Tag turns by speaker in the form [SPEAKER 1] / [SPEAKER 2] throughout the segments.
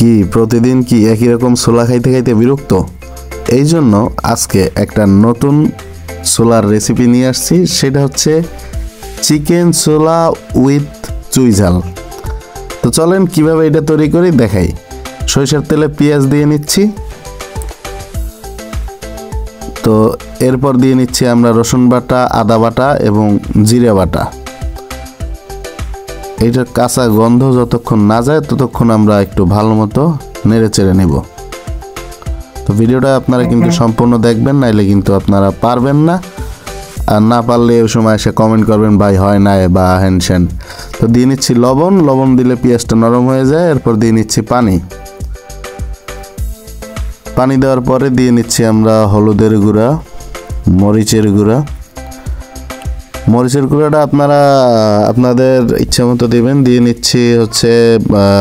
[SPEAKER 1] কি প্রতিদিন কি একই রকম ছোলা খাইতে খাইতে বিরক্ত? এই জন্য আজকে একটা নতুন ছোলার রেসিপি নিয়ে আসছি, সেটা হচ্ছে চিকেন ছোলা উইথ চুই ঝাল। তো চলেন কিভাবে এটা তৈরি করি দেখাই। সরিষার তেলে পেঁয়াজ দিয়ে নিচ্ছি, তো এরপর দিয়ে নিচ্ছি আমরা রসুন বাটা, আদা বাটা এবং জিরা বাটা। এইটার কাঁচা গন্ধ যতক্ষণ না যায় ততক্ষণ আমরা একটু ভালো মতো নেড়ে চেড়ে নেব। তো ভিডিওটা আপনারা কিন্তু সম্পূর্ণ দেখবেন, নাইলে কিন্তু আপনারা পারবেন না, আর না পারলে ওই সময় এসে কমেন্ট করবেন ভাই হয় না বা হ্যানস্যান। তো দিয়ে নিচ্ছি লবণ দিলে পেঁয়াজটা নরম হয়ে যায়। এরপর দিয়ে নিচ্ছি পানি দেওয়ার পরে দিয়ে নিচ্ছি আমরা হলুদের গুঁড়া, মরিচের গুঁড়াটা আপনারা আপনাদের ইচ্ছা মতো দেবেন। দিয়ে নিচ্ছি হচ্ছে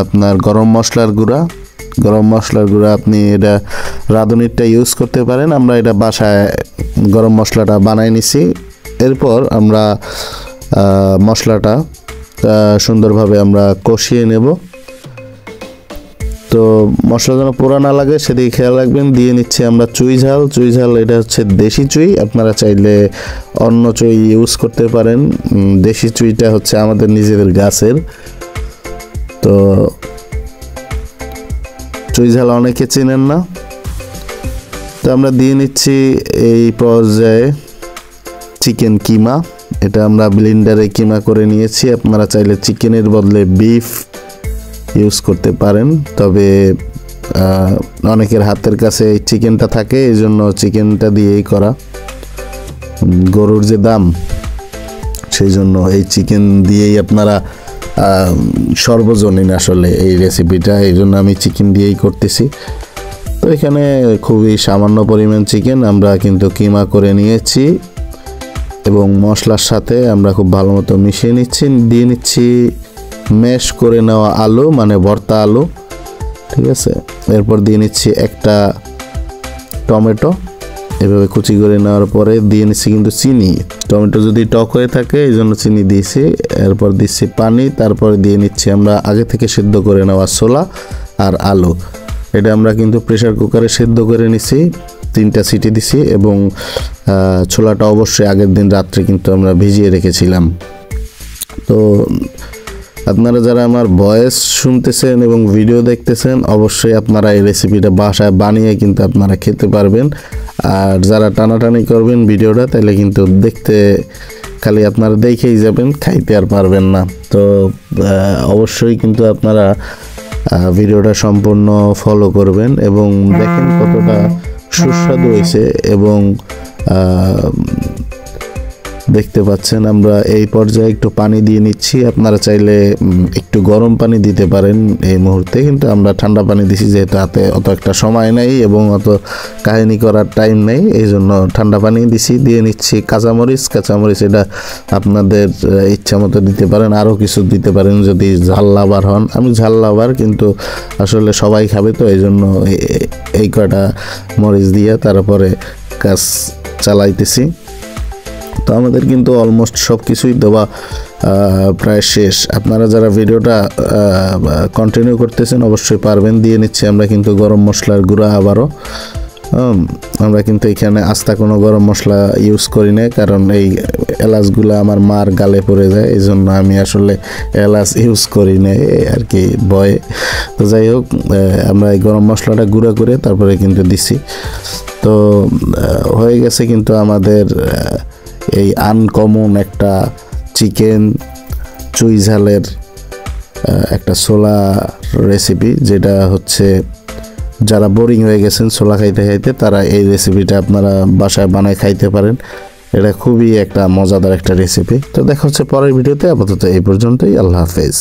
[SPEAKER 1] আপনার গরম মশলার গুঁড়া। আপনি এটা রাঁধুনিটা ইউজ করতে পারেন, আমরা এটা বাসায় গরম মশলাটা বানাই নিছি। এরপর আমরা মশলাটা সুন্দরভাবে আমরা কষিয়ে নেব। তো মশলা যেন পোড়া না লাগে সেদিকে খেয়াল রাখবেন। দিয়ে নিচ্ছি আমরা চুই ঝাল, এটা হচ্ছে দেশি চুই, আপনারা চাইলে অন্য চুই ইউজ করতে পারেন। দেশি চুইটা হচ্ছে আমাদের নিজেদের গাছের। তো চুই ঝাল অনেকে চেনেন না, তো আমরা দিয়ে নিচ্ছি এই পর্যায়ে চিকেন কিমা। এটা আমরা ব্লেন্ডারে কিমা করে নিয়েছি, আপনারা চাইলে চিকেনের বদলে বিফ ইউজ করতে পারেন, তবে অনেকের হাতের কাছে এই চিকেনটা থাকে, এই জন্য চিকেনটা দিয়েই করা। গরুর যে দাম, সেই জন্য এই চিকেন দিয়েই আপনারা সর্বজনীন আসলে এই রেসিপিটা, এই জন্য আমি চিকেন দিয়েই করতেছি। তো এখানে খুবই সামান্য পরিমাণ চিকেন আমরা কিন্তু কিমা করে নিয়েছি এবং মশলার সাথে আমরা খুব ভালো মতো মিশিয়ে নিচ্ছি। দিয়ে নিচ্ছি ম্যাশ করে নেওয়া আলু, মানে ভর্তা আলু, ঠিক আছে। এরপর দিয়ে নিচ্ছি একটা টমেটো, এভাবে কুচি করে নেওয়ার পরে দিয়ে নিচ্ছি কিন্তু চিনি। টমেটো যদি টক হয়ে থাকে এই জন্য চিনি দিয়েছি। এরপর দিচ্ছি পানি, তারপরে দিয়ে নিচ্ছি আমরা আগে থেকে সিদ্ধ করে নেওয়া ছোলা আর আলু। এটা আমরা কিন্তু প্রেসার কুকারে সিদ্ধ করে নিছি, 3টা সিটি দিছি এবং ছোলাটা অবশ্যই আগের দিন রাত্রে কিন্তু আমরা ভিজিয়ে রেখেছিলাম। তো আপনারা যারা আমার ভয়েস শুনতেছেন এবং ভিডিও দেখতেছেন, অবশ্যই আপনারা এই রেসিপিটা বাসায় বানিয়ে কিন্তু আপনারা খেতে পারবেন। আর যারা টানাটানি করবেন ভিডিওটা, তাহলে কিন্তু দেখতে খালি আপনারা দেখেই যাবেন, খাইতে আর পারবেন না। তো অবশ্যই কিন্তু আপনারা ভিডিওটা সম্পূর্ণ ফলো করবেন এবং দেখেন কতটা সুস্বাদু হয়েছে। এবং দেখতে পাচ্ছেন আমরা এই পর্যায়ে একটু পানি দিয়ে নিচ্ছি, আপনারা চাইলে একটু গরম পানি দিতে পারেন এই মুহূর্তে, কিন্তু আমরা ঠান্ডা পানি দিছি যেহেতু হাতে অত একটা সময় নেই এবং অত কাহিনী করার টাইম নেই, এই জন্য ঠান্ডা পানি দিছি। দিয়ে নিচ্ছি কাঁচামরিচ, এটা আপনাদের ইচ্ছা মতো দিতে পারেন, আরও কিছু দিতে পারেন যদি ঝাল লাভার হন। আমি ঝাল লাভার, কিন্তু আসলে সবাই খাবে, তো এই জন্য এই কয়টা মরিচ দিয়ে তারপরে কাজ চালাইতেছি। তো আমাদের কিন্তু অলমোস্ট সব কিছুই দেওয়া প্রায় শেষ। আপনারা যারা ভিডিওটা কন্টিনিউ করতেছেন অবশ্যই পারবেন। দিয়ে নিচ্ছি আমরা কিন্তু গরম মশলার গুঁড়া আবারও। আমরা কিন্তু এখানে আস্তা কোনো গরম মশলা ইউজ করি না, কারণ এই এলাচগুলো আমার মার গালে পড়ে যায়, এই জন্য আমি আসলে এলাচ ইউজ করি না আর কি, ভয়ে। তো যাই হোক, আমরা এই গরম মশলাটা গুঁড়া করে তারপরে কিন্তু দিছি। তো হয়ে গেছে কিন্তু আমাদের এই আনকমন একটা চিকেন চুই ঝালের একটা ছোলা রেসিপি, যেটা হচ্ছে যারা বোরিং হয়ে গেছেন ছোলা খাইতে তারা এই রেসিপিটা আপনারা বাসায় বানায় খাইতে পারেন। এটা খুবই একটা মজাদার একটা রেসিপি। তো দেখা হচ্ছে পরের ভিডিওতে, আপাতত এই পর্যন্তই। আল্লাহ হাফেজ।